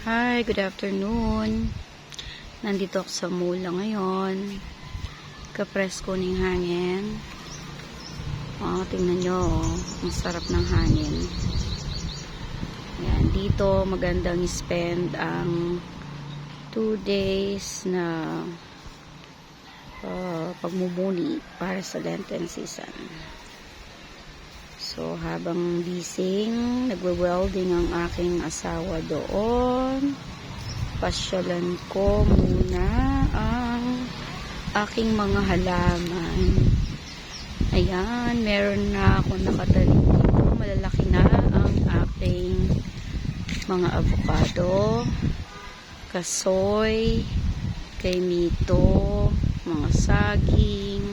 Hi, good afternoon. Nandito ako sa mall ngayon. Kapresko ng hangin. Tingnan nyo, ang sarap ng hangin. Yan, dito magandang spend ang 2 days na pagmumuni para sa Lenten season. So, habang bising, nagwe-welding ang aking asawa doon. Pasyalan ko muna ang aking mga halaman. Ayan, meron na ako nakatanim dito. Malalaki na ang aking mga avocado, kasoy, kaimito, mga saging,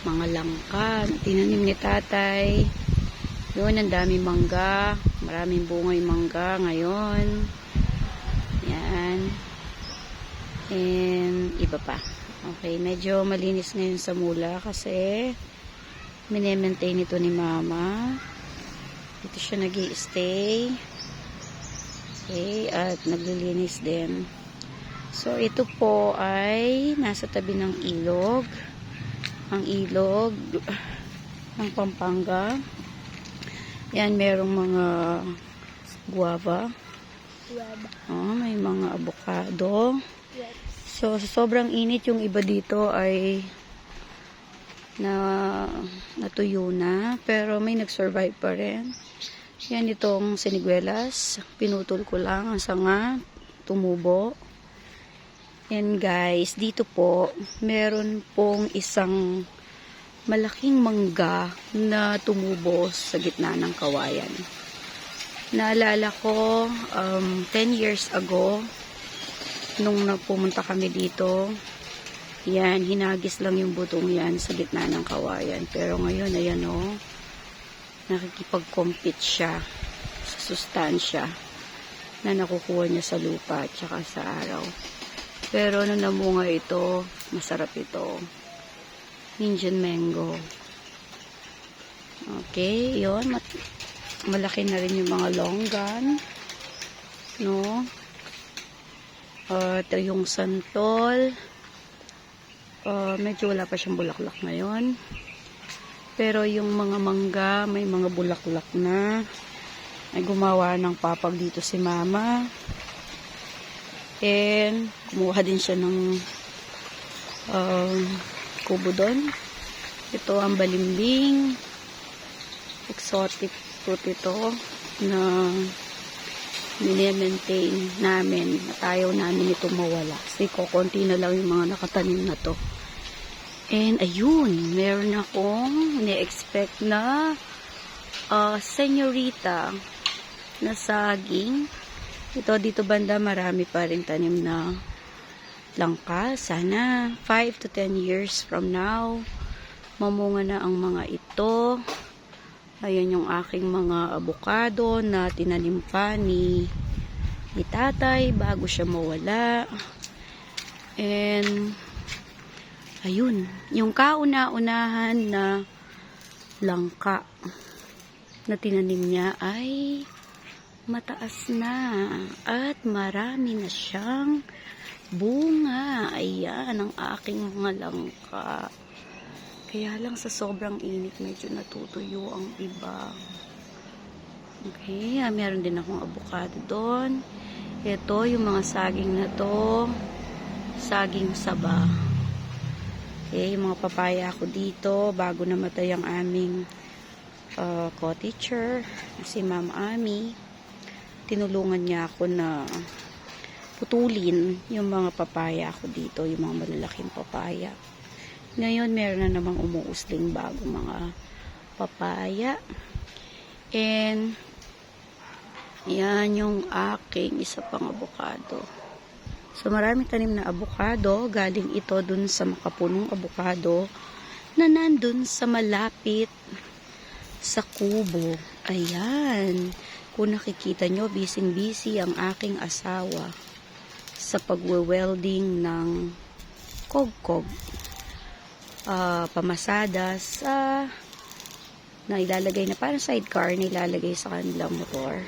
mga langka tinanim ni tatay. Yun, ang daming mangga, maraming bunga yung mangga ngayon. Yan, and iba pa. Okay, medyo malinis ngayon sa mula kasi minemaintain ito ni mama. Dito siya nag-i-stay. Okay, at naglilinis din. So ito po ay nasa tabi ng ilog. Ang ilog ng Pampanga. Yan, merong mga guava. May mga avocado. So, sa sobrang init, yung iba dito ay natuyo na. Pero may nag-survive pa rin. Yan, itong siniguelas. Pinutol ko lang ang sanga. Tumubo. Yan guys, dito po, meron pong isang malaking mangga na tumubo sa gitna ng kawayan. Naalala ko, 10 years ago, nung pumunta kami dito, yan, hinagis lang yung butong yan sa gitna ng kawayan. Pero ngayon, ayan o, nakikipag-compete siya sa sustansya na nakukuha niya sa lupa at saka sa araw. Pero nung namunga ito, masarap ito. Indian mango. Okay, yun. Malaki na rin yung mga longgan. No? Ito yung santol. Medyo wala pa siyang bulaklak ngayon. Pero yung mga mangga, may mga bulaklak na. Ay gumawa ng papag dito si mama. And kumuha din siya ng kubo doon. Ito ang balimbing. Exotic fruit ito na mini-maintain namin. At ayaw namin ito mawala. Kasi konti na lang yung mga nakatanim na to. And ayun, meron akong ni-expect na senyorita na saging. Ito dito banda marami pa rin tanim na langka. Sana 5 to 10 years from now mamunga na ang mga ito. Ayan yung aking mga avocado na tinanim pa ni tatay bago siya mawala. And ayun, yung kauna-unahan na langka na tinanim niya ay mataas na at marami na siyang bunga. Ayan ang aking mga langka. Kaya lang sa sobrang init medyo natutuyo ang iba. Okay, meron din akong avocado doon. Ito yung mga saging na to, saging saba. Okay, yung mga papaya ko dito bago namatay ang aming co-teacher si Ma'am Ami. Tinulungan niya ako na putulin yung mga papaya ko dito, yung mga malalaking papaya. Ngayon, meron na namang umuusling bago mga papaya. And, yan yung aking isa pang avocado. So, maraming tanim na avocado. Galing ito dun sa makapunong avocado na nandun sa malapit sa kubo. Ayan. Kung nakikita nyo, busy-busy ang aking asawa sa pagwe-welding ng kog-kog. Pamasada sa na ilalagay na parang sidecar na ilalagay sa kanilang motor.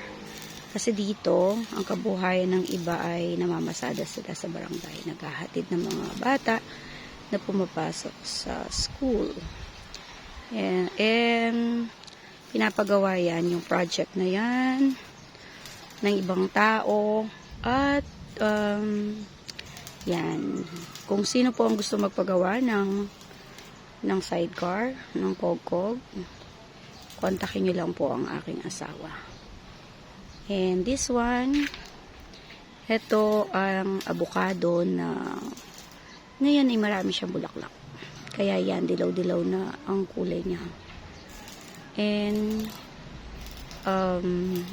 Kasi dito, ang kabuhayan ng iba ay namamasada sila sa barangay. Naghahatid ng mga bata na pumapasok sa school. And pinapagawa yan, yung project na yan, ng ibang tao. At, yan. Kung sino po ang gusto magpagawa ng sidecar, ng kogkog, kontakin nyo lang po ang aking asawa. And this one, ito ang avocado na ngayon ay marami siyang bulaklak. Kaya yan, dilaw-dilaw na ang kulay niya. And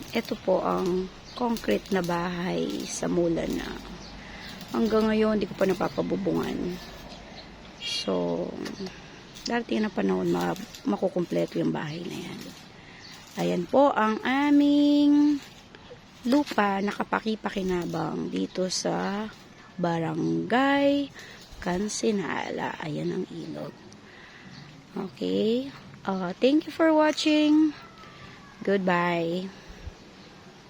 ito po ang concrete na bahay sa mula na hanggang ngayon hindi ko pa napapabubungan. So, darating na panahon makukumpleto yung bahay na yan. Ayan po ang aming lupa na kapaki-pakinabang dito sa Barangay Kansinala. Ayan ang ilog. Okay. Thank you for watching. Goodbye.